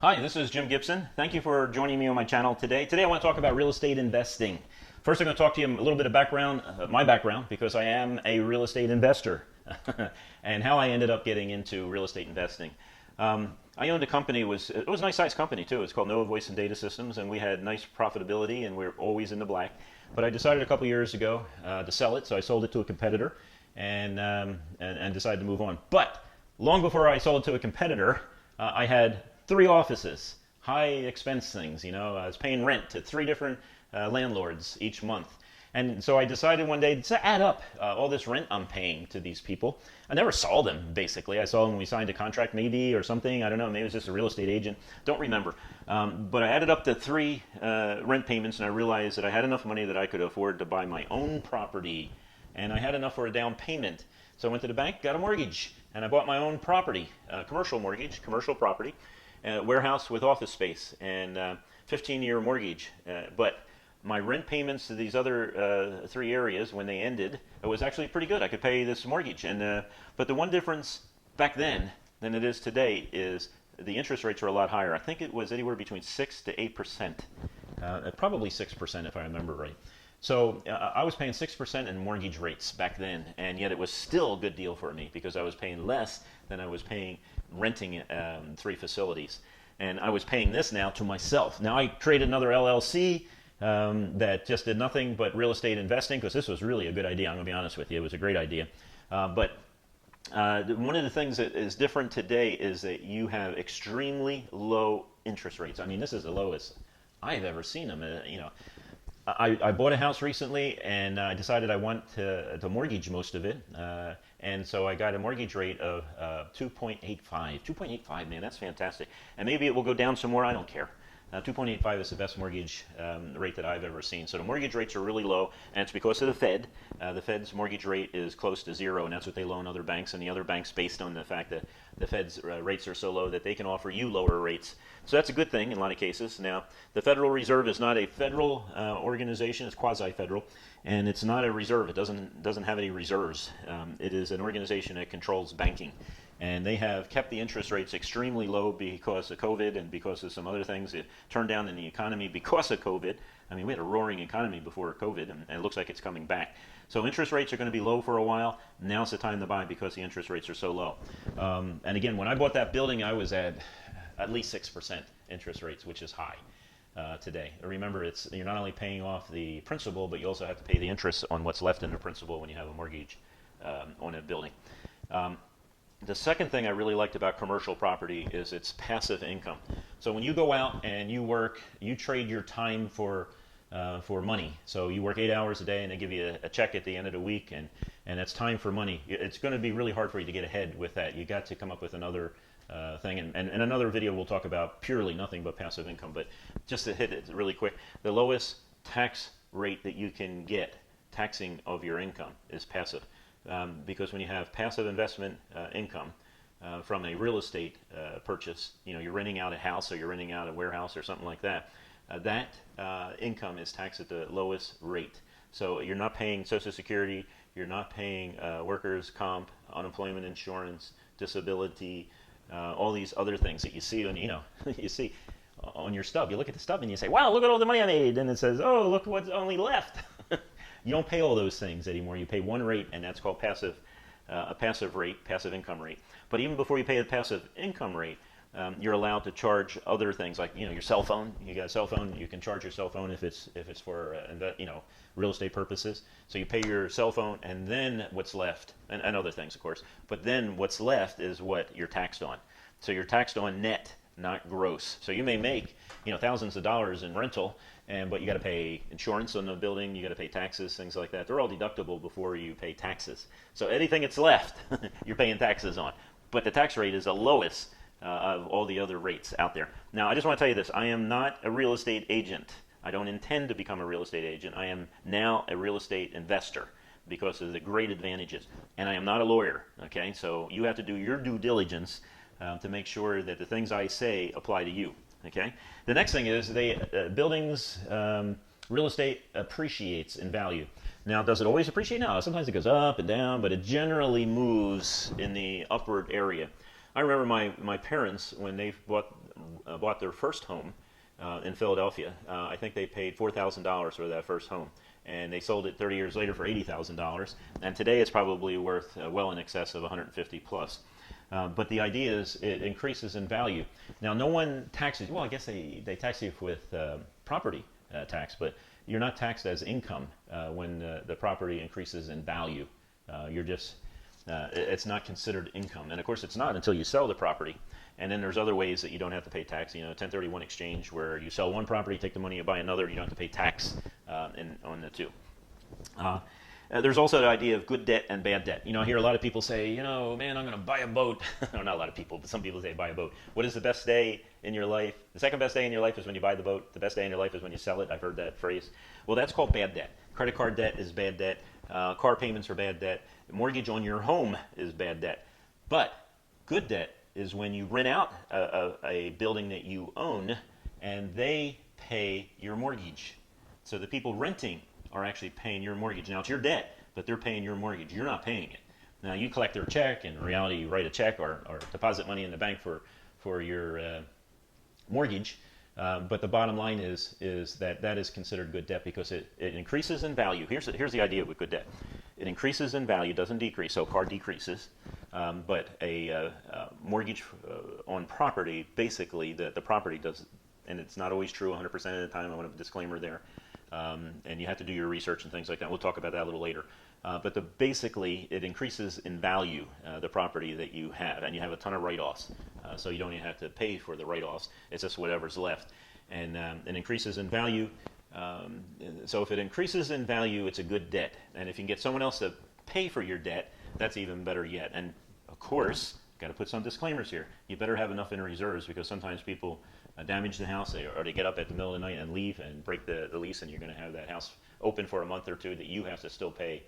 Hi, this is Jim Gibson. Thank you for joining me on my channel today. Today I want to talk about real estate investing. First I'm going to talk to you a little bit of background, my background, because I am a real estate investor and how I ended up getting into real estate investing. I owned a company, it was a nice sized company too. It's called Nova Voice and Data Systems, and we had nice profitability and we're always in the black. But I decided a couple years ago to sell it, so I sold it to a competitor and decided to move on. But long before I sold it to a competitor, I had 3 offices, high expense things. I was paying rent to 3 different landlords each month. And so I decided one day to add up all this rent I'm paying to these people. I never saw them, basically. I saw them when we signed a contract, maybe, or something. I don't know. Maybe it was just a real estate agent. Don't remember. But I added up the 3 rent payments, and I realized that I had enough money that I could afford to buy my own property. And I had enough for a down payment. So I went to the bank, got a mortgage, and I bought my own property, commercial mortgage, commercial property. Warehouse with office space and 15-year mortgage. But my rent payments to these other 3 areas, when they ended, it was actually pretty good. I could pay this mortgage. But the one difference back then than it is today is the interest rates were a lot higher. I think it was anywhere between 6 to 8%, probably 6% if I remember right. So I was paying 6% in mortgage rates back then, and yet it was still a good deal for me because I was paying less than I was paying renting 3 facilities. And I was paying this now to myself. Now I created another LLC that just did nothing but real estate investing, because this was really a good idea. I'm going to be honest with you. It was a great idea. But one of the things that is different today is that you have extremely low interest rates. I mean, this is the lowest I've ever seen them. I bought a house recently, and I decided I want to mortgage most of it. And so I got a mortgage rate of 2.85. 2.85, man, that's fantastic. And maybe it will go down some more, I don't care. 2.85 is the best mortgage rate that I've ever seen. So the mortgage rates are really low, and it's because of the Fed. The Fed's mortgage rate is close to 0, and that's what they loan other banks, and the other banks, based on the fact that the Fed's rates are so low that they can offer you lower rates. So that's a good thing in a lot of cases. Now, the Federal Reserve is not a federal organization. It's quasi-federal, and it's not a reserve. It doesn't have any reserves. It is an organization that controls banking. And they have kept the interest rates extremely low because of COVID and because of some other things. It turned down in the economy because of COVID. I mean, we had a roaring economy before COVID, and it looks like it's coming back. So interest rates are going to be low for a while. Now's the time to buy because the interest rates are so low. And again, when I bought that building, I was at least 6% interest rates, which is high today. Remember, you're not only paying off the principal, but you also have to pay the interest on what's left in the principal when you have a mortgage on a building. The second thing I really liked about commercial property is its passive income. So when you go out and you work, you trade your time for money. So you work 8 hours a day, and they give you a check at the end of the week, and that's time for money. It's going to be really hard for you to get ahead with that. You got to come up with another thing. And in another video, we'll talk about purely nothing but passive income. But just to hit it really quick, the lowest tax rate that you can get taxing of your income is passive. Because when you have passive investment income from a real estate purchase, you're renting out a house or you're renting out a warehouse or something like that, that income is taxed at the lowest rate. So you're not paying Social Security, you're not paying workers' comp, unemployment insurance, disability, all these other things that you see on you see on your stub. You look at the stub and you say, "Wow, look at all the money I made," and it says, "Oh, look what's only left." You don't pay all those things anymore. You pay one rate, and that's called a passive rate, passive income rate. But even before you pay the passive income rate, you're allowed to charge other things like your cell phone. You got a cell phone, you can charge your cell phone if it's for real estate purposes. So you pay your cell phone, and then what's left, and other things of course. But then what's left is what you're taxed on. So you're taxed on net, not gross. So you may make thousands of dollars in rental, but you got to pay insurance on the building, you got to pay taxes, things like that. They're all deductible before you pay taxes. So anything that's left, you're paying taxes on. But the tax rate is the lowest of all the other rates out there. Now, I just want to tell you this. I am not a real estate agent. I don't intend to become a real estate agent. I am now a real estate investor because of the great advantages. And I am not a lawyer, okay? So you have to do your due diligence to make sure that the things I say apply to you. Okay. The next thing is buildings, real estate appreciates in value. Now, does it always appreciate? No, sometimes it goes up and down, but it generally moves in the upward area. I remember my parents, when they bought bought their first home in Philadelphia. I think they paid $4,000 for that first home, and they sold it 30 years later for $80,000. And today it's probably worth well in excess of 150 plus. But the idea is it increases in value. Now, no one taxes. Well, I guess they tax you with property tax, but you're not taxed as income when the property increases in value. You're just it's not considered income, and of course it's not until you sell the property. And then there's other ways that you don't have to pay tax. 1031 exchange, where you sell one property, take the money, you buy another, you don't have to pay tax on the two. There's also the idea of good debt and bad debt. I hear a lot of people say, man, I'm going to buy a boat. No, not a lot of people, but some people say buy a boat. What is the best day in your life? The second best day in your life is when you buy the boat. The best day in your life is when you sell it. I've heard that phrase. Well, that's called bad debt. Credit card debt is bad debt. Car payments are bad debt. Mortgage on your home is bad debt. But good debt is when you rent out a building that you own and they pay your mortgage. So the people renting are actually paying your mortgage. Now, it's your debt, but they're paying your mortgage. You're not paying it. Now, you collect their check, and in reality, you write a check or deposit money in the bank for your mortgage. But the bottom line is that is considered good debt because it increases in value. Here's the idea with good debt. It increases in value, doesn't decrease, so car decreases. But a mortgage on property, basically, the property does, and it's not always true 100% of the time. I want a disclaimer there. And you have to do your research and things like that. We'll talk about that a little later. But basically, it increases in value the property that you have, and you have a ton of write-offs. So you don't even have to pay for the write-offs. It's just whatever's left. And it increases in value. So if it increases in value, it's a good debt. And if you can get someone else to pay for your debt, that's even better yet. And of course, got to put some disclaimers here. You better have enough in reserves because sometimes people damage the house or they get up at the middle of the night and leave and break the lease, and you're going to have that house open for a month or two that you have to still pay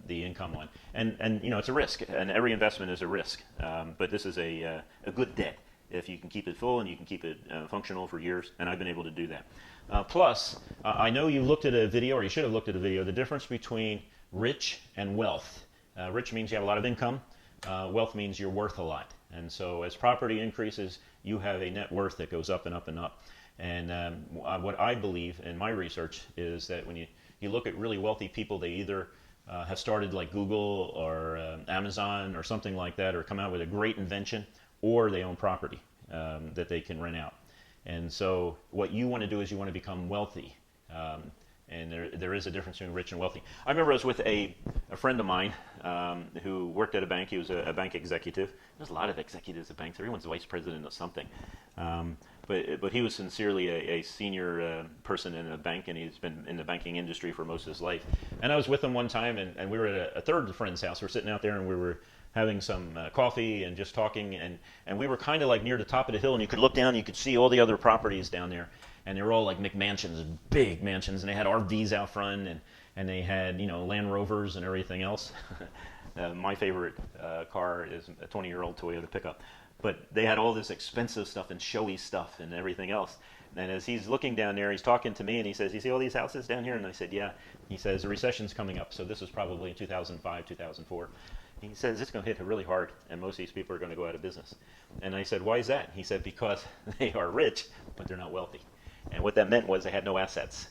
the income on. And it's a risk, and every investment is a risk. But this is a good debt if you can keep it full and you can keep it functional for years, and I've been able to do that. Plus, I know you looked at a video, or you should have looked at a video, the difference between rich and wealth. Rich means you have a lot of income. Wealth means you're worth a lot. And so as property increases, you have a net worth that goes up and up and up. And what I believe in my research is that when you look at really wealthy people, they either have started like Google or Amazon or something like that, or come out with a great invention, or they own property that they can rent out. And so what you want to do is you want to become wealthy. And there is a difference between rich and wealthy. I remember I was with a friend of mine who worked at a bank. He was a bank executive. There's a lot of executives at banks. Everyone's the vice president of something. But he was sincerely a senior person in a bank, and he's been in the banking industry for most of his life. And I was with him one time, and we were at a third friend's house. We're sitting out there, and we were having some coffee and just talking. And we were kind of like near the top of the hill, and you could look down, and you could see all the other properties down there. And they were all like McMansions, big mansions, and they had RVs out front, and they had Land Rovers and everything else. My favorite car is a 20-year-old Toyota pickup, but they had all this expensive stuff and showy stuff and everything else. And as he's looking down there, he's talking to me, and he says, "You see all these houses down here?" And I said, "Yeah." He says, "The recession's coming up." So this was probably in 2005, 2004. He says, "It's going to hit really hard, and most of these people are going to go out of business." And I said, "Why is that?" He said, "Because they are rich, but they're not wealthy." And what that meant was they had no assets.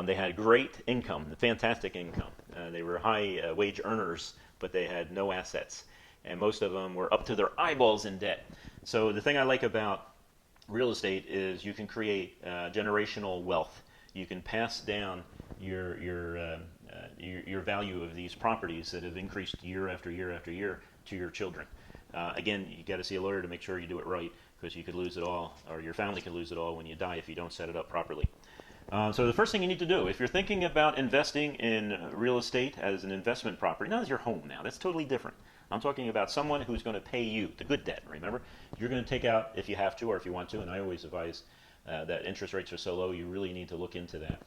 They had great income, fantastic income. They were high wage earners, but they had no assets. And most of them were up to their eyeballs in debt. So the thing I like about real estate is you can create generational wealth. You can pass down your value of these properties that have increased year after year after year to your children. Again, you got to see a lawyer to make sure you do it right, because you could lose it all, or your family could lose it all when you die if you don't set it up properly. So the first thing you need to do, if you're thinking about investing in real estate as an investment property, not as your home now, that's totally different. I'm talking about someone who's going to pay you, the good debt, remember? You're going to take out if you have to or if you want to, and I always advise that interest rates are so low, you really need to look into that.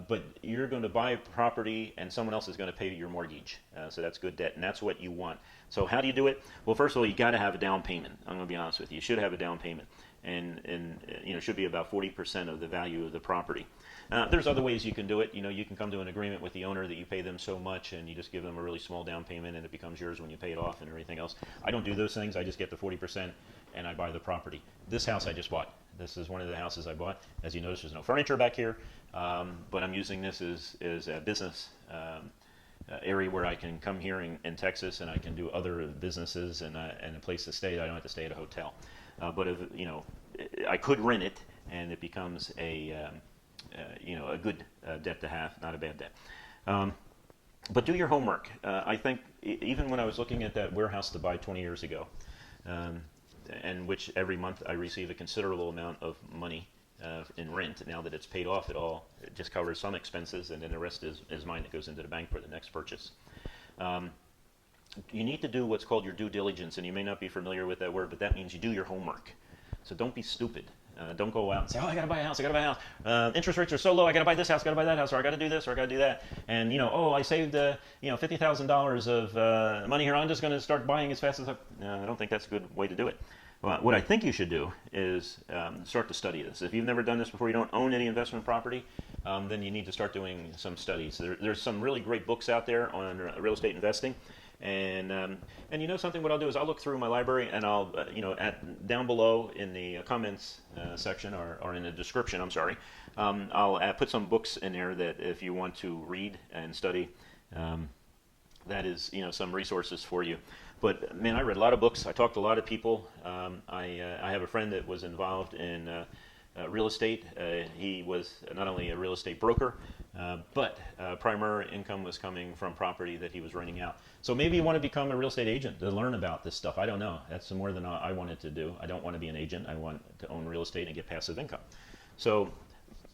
But you're going to buy a property and someone else is going to pay your mortgage. So that's good debt, and that's what you want. So how do you do it? Well, first of all, you got to have a down payment. I'm going to be honest with you. You should have a down payment. and should be about 40% of the value of the property. There's other ways you can do it. You can come to an agreement with the owner that you pay them so much, and you just give them a really small down payment, and it becomes yours when you pay it off and everything else. I don't do those things. I just get the 40%, and I buy the property. This house I just bought. This is one of the houses I bought. As you notice, there's no furniture back here, but I'm using this as a business area where I can come here in Texas, and I can do other businesses and a place to stay. I don't have to stay at a hotel. But if I could rent it, and it becomes a good debt to have, not a bad debt. But do your homework. I think even when I was looking at that warehouse to buy 20 years ago, and which every month I receive a considerable amount of money in rent. Now that it's paid off, it just covers some expenses, and then the rest is mine that goes into the bank for the next purchase. You need to do what's called your due diligence, and you may not be familiar with that word, but that means you do your homework. So don't be stupid. Don't go out and say, oh, I got to buy a house, I got to buy a house. Interest rates are so low, I got to buy this house, got to buy that house, or I got to do this, or I got to do that. And, I saved, $50,000 of money here. I'm just going to start buying as fast as I don't think that's a good way to do it. Well, what I think you should do is start to study this. If you've never done this before, you don't own any investment property, then you need to start doing some studies. There's some really great books out there on real estate investing. And something, what I'll do is I'll look through my library, and I'll, down below in the comments section, or in the description, I'm sorry, I'll put some books in there that if you want to read and study, that is, some resources for you. But man, I read a lot of books. I talked to a lot of people. I have a friend that was involved in real estate. He was not only a real estate broker, but primary income was coming from property that he was renting out. So maybe you want to become a real estate agent to learn about this stuff. I don't know. That's more than I wanted to do. I don't want to be an agent. I want to own real estate and get passive income. So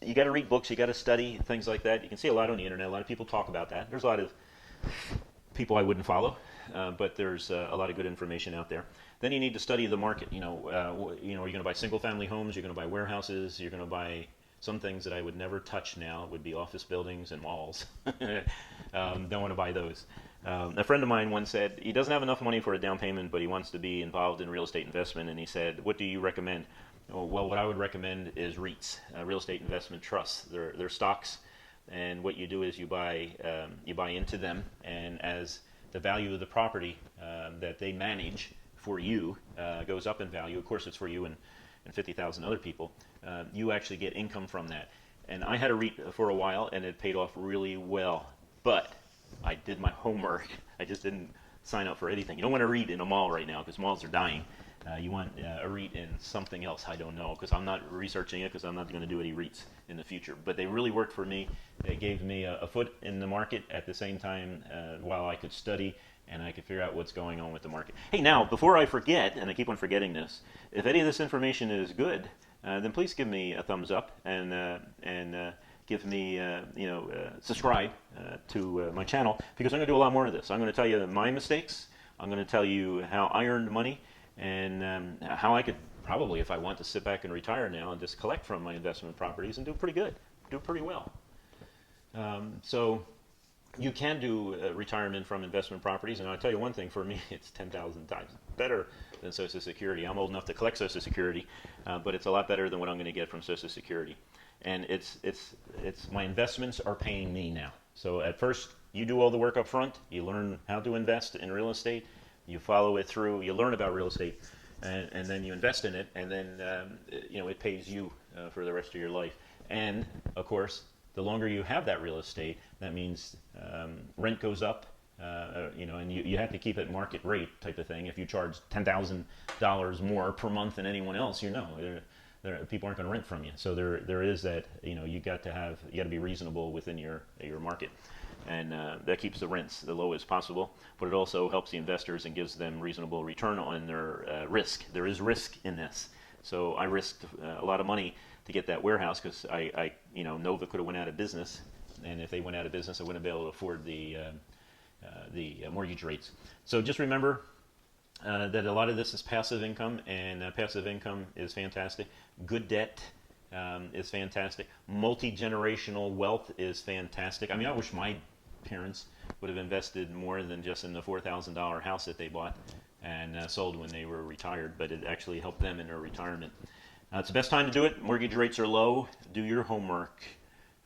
you got to read books. You got to study things like that. You can see a lot on the internet. A lot of people talk about that. There's a lot of people I wouldn't follow, but there's a lot of good information out there. Then you need to study the market. Are you going to buy single-family homes? You're going to buy warehouses. You're going to buy some things that I would never touch now. Would be office buildings and malls. Don't want to buy those. A friend of mine once said he doesn't have enough money for a down payment, but he wants to be involved in real estate investment. And he said, "What do you recommend?" Well, what I would recommend is REITs, real estate investment trusts. They're stocks, and what you do is you buy into them, and as the value of the property that they manage for you goes up in value. Of course, it's for you and 50,000 other people. You actually get income from that. And I had a REIT for a while, and it paid off really well. But I did my homework. I just didn't sign up for anything. You don't want a REIT in a mall right now because malls are dying. You want a REIT in something else. I don't know, because I'm not researching it, because I'm not going to do any REITs in the future. But they really worked for me. They gave me a foot in the market at the same time while I could study and I could figure out what's going on with the market. Hey, now, before I forget, and I keep on forgetting this, if any of this information is good, then please give me a thumbs up and give me, subscribe to my channel, because I'm going to do a lot more of this. I'm going to tell you my mistakes. I'm going to tell you how I earned money, and how I could probably, if I want to, sit back and retire now and just collect from my investment properties and do pretty good, do pretty well. So you can do retirement from investment properties, and I'll tell you one thing, for me, it's 10,000 times better than Social Security. I'm old enough to collect Social Security, but it's a lot better than what I'm going to get from Social Security. And it's my investments are paying me now. So at first, you do all the work up front. You learn how to invest in real estate. You follow it through. You learn about real estate, and then you invest in it, and then it pays you for the rest of your life. And of course, the longer you have that real estate, that means rent goes up, and you have to keep it market rate type of thing. If you charge $10,000 more per month than anyone else, people aren't going to rent from you. So there is that, you got to be reasonable within your market, and that keeps the rents the lowest possible. But it also helps the investors and gives them reasonable return on their risk. There is risk in this. So I risked a lot of money to get that warehouse, because I Nova could have went out of business, and if they went out of business, I wouldn't be able to afford the mortgage rates. So just remember that a lot of this is passive income, and passive income is fantastic. Good debt is fantastic. Multi-generational wealth is fantastic. I mean, I wish my parents would have invested more than just in the $4,000 house that they bought and sold when they were retired, but it actually helped them in their retirement. It's the best time to do it. Mortgage rates are low. Do your homework.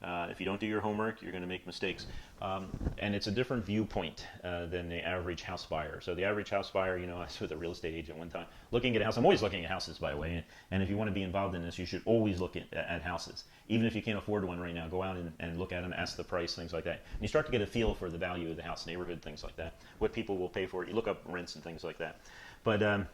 If you don't do your homework, you're going to make mistakes. And it's a different viewpoint than the average house buyer. So the average house buyer, you know, I was with a real estate agent one time looking at a house. I'm always looking at houses, by the way. And if you want to be involved in this, you should always look at houses. Even if you can't afford one right now, go out and look at them, ask the price, things like that. And you start to get a feel for the value of the house, neighborhood, things like that, what people will pay for it. You look up rents and things like that. But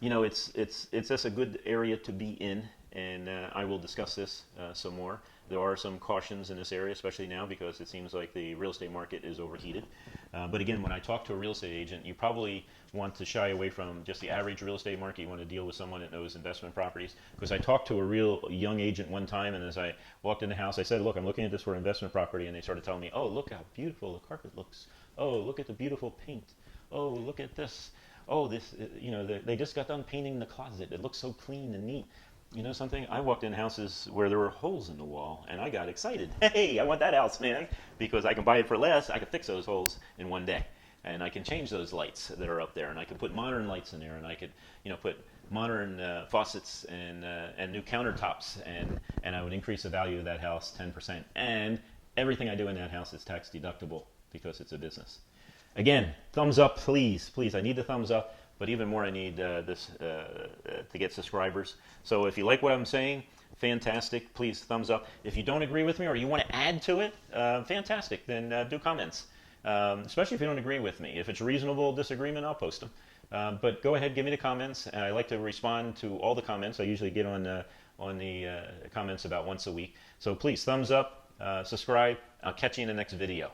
you know, it's just a good area to be in, and I will discuss this some more. There are some cautions in this area, especially now because it seems like the real estate market is overheated. But again, when I talk to a real estate agent, you probably want to shy away from just the average real estate market. You want to deal with someone that knows investment properties. Because I talked to a real young agent one time, and as I walked in the house, I said, look, I'm looking at this for investment property, and they started telling me, oh, look how beautiful the carpet looks. Oh, look at the beautiful paint. Oh, look at this. Oh, this, you know, they just got done painting the closet. It looks so clean and neat. You know something? I walked in houses where there were holes in the wall, and I got excited. Hey, I want that house, man, because I can buy it for less. I can fix those holes in one day, and I can change those lights that are up there, and I can put modern lights in there, and I could, you know, put modern faucets and new countertops, and I would increase the value of that house 10%. And everything I do in that house is tax deductible because it's a business. Again, thumbs up, please, please. I need the thumbs up. But even more, I need this to get subscribers. So if you like what I'm saying, fantastic. Please thumbs up. If you don't agree with me or you want to add to it, fantastic. Then do comments, especially if you don't agree with me. If it's reasonable disagreement, I'll post them. But go ahead, give me the comments. And I like to respond to all the comments. I usually get on the comments about once a week. So please, thumbs up, subscribe. I'll catch you in the next video.